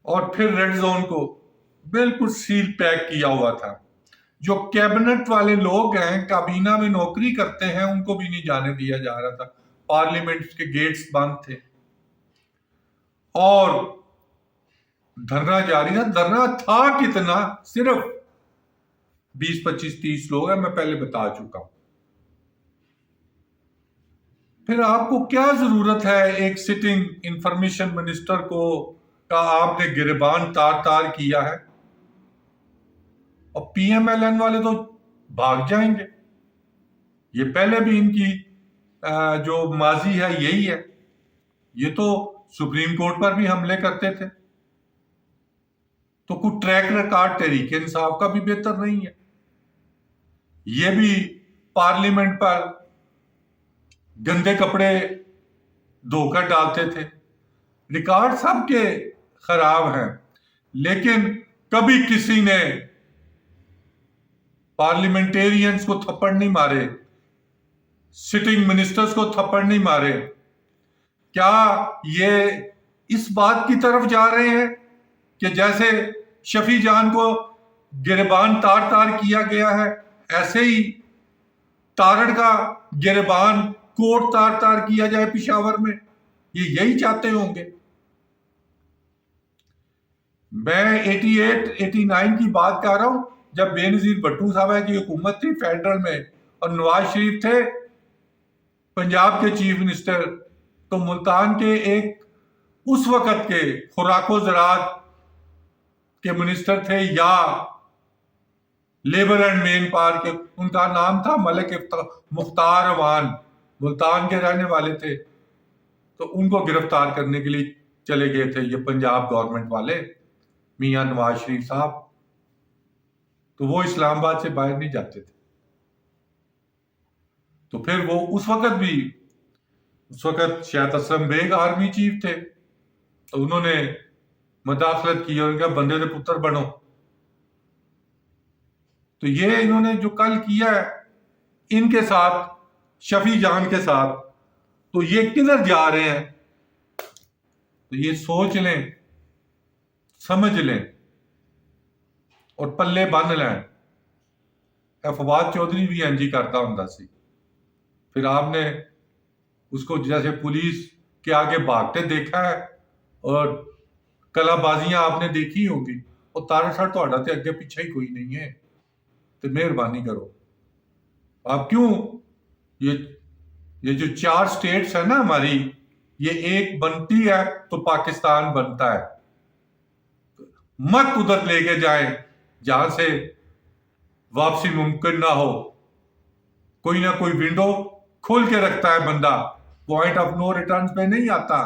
اور پھر red zone کو بالکل سیل پیک کیا ہوا تھا. جو کیبنٹ والے لوگ ہیں، کابینہ میں نوکری کرتے ہیں، ان کو بھی نہیں جانے دیا جا رہا تھا. پارلیمنٹ کے گیٹس بند تھے اور دھرنا جاری تھا. دھرنا تھا کتنا؟ صرف 20-25-30 لوگ ہیں، میں پہلے بتا چکا ہوں. پھر آپ کو کیا ضرورت ہے ایک سٹنگ انفارمیشن منسٹر کو کا آپ نے گریبان تار تار کیا ہے؟ اور پی ایم ایل این والے تو بھاگ جائیں گے. یہ پہلے بھی ان کی جو ماضی ہے یہی ہے. یہ تو سپریم کورٹ پر بھی حملے کرتے تھے. تو کوئی ٹریک ریکارڈ تحریک انصاف کا بھی بہتر نہیں ہے. یہ بھی پارلیمنٹ پر گندے کپڑے دھو کر ڈالتے تھے. ریکارڈ سب کے خراب ہیں، لیکن کبھی کسی نے پارلیمنٹیرینز کو تھپڑ نہیں مارے، سٹنگ منسٹرز کو تھپڑ نہیں مارے. کیا یہ اس بات کی طرف جا رہے ہیں کہ جیسے شفیع جان کو گریبان تار تار کیا گیا ہے، ایسے ہی تارڑ کا گریبان کوٹ تار تار کیا جائے پشاور میں؟ یہ یہی چاہتے ہوں گے. میں 88-89 کی بات کر رہا ہوں، جب بے نظیر بھٹو صاحب کی حکومت تھی فیڈرل میں اور نواز شریف تھے پنجاب کے چیف منسٹر. تو ملتان کے ایک اس وقت کے خوراک و زراعت کے منسٹر تھے یا لیبر اینڈ مین پاور کے، ان کا نام تھا ملک مختار اوان، ملتان کے رہنے والے تھے. تو ان کو گرفتار کرنے کے لیے چلے گئے تھے یہ پنجاب گورنمنٹ والے، میاں نواز شریف صاحب. تو وہ اسلام آباد سے باہر نہیں جاتے تھے. تو پھر وہ اس وقت شاید اسلم بیگ آرمی چیف تھے، تو انہوں نے مداخلت کی اور ان کا بندے دے پتر بنو. تو یہ انہوں نے جو کل کیا ہے ان کے ساتھ، شفیع جان کے ساتھ، تو یہ کدھر جا رہے ہیں؟ تو یہ سوچ لیں، سمجھ لیں اور پلے بن لیں. فواد چودھری بھی انجی کرتا ہوں سی. پھر آپ نے اس کو جیسے پولیس کے آگے بھاگتے دیکھا ہے اور کلا بازیاں آپ نے دیکھی ہوگی. اور تارا سر تو تے اگے پیچھے ہی کوئی نہیں ہے. تو مہربانی کرو، آپ کیوں یہ جو 4 سٹیٹس ہیں نا ہماری، یہ ایک بنتی ہے تو پاکستان بنتا ہے. مت ادھر لے کے جائیں جہاں سے واپسی ممکن نہ ہو. کوئی نہ کوئی ونڈو کھول کے رکھتا ہے بندہ، پوائنٹ آف نو ریٹرن پہ نہیں آتا.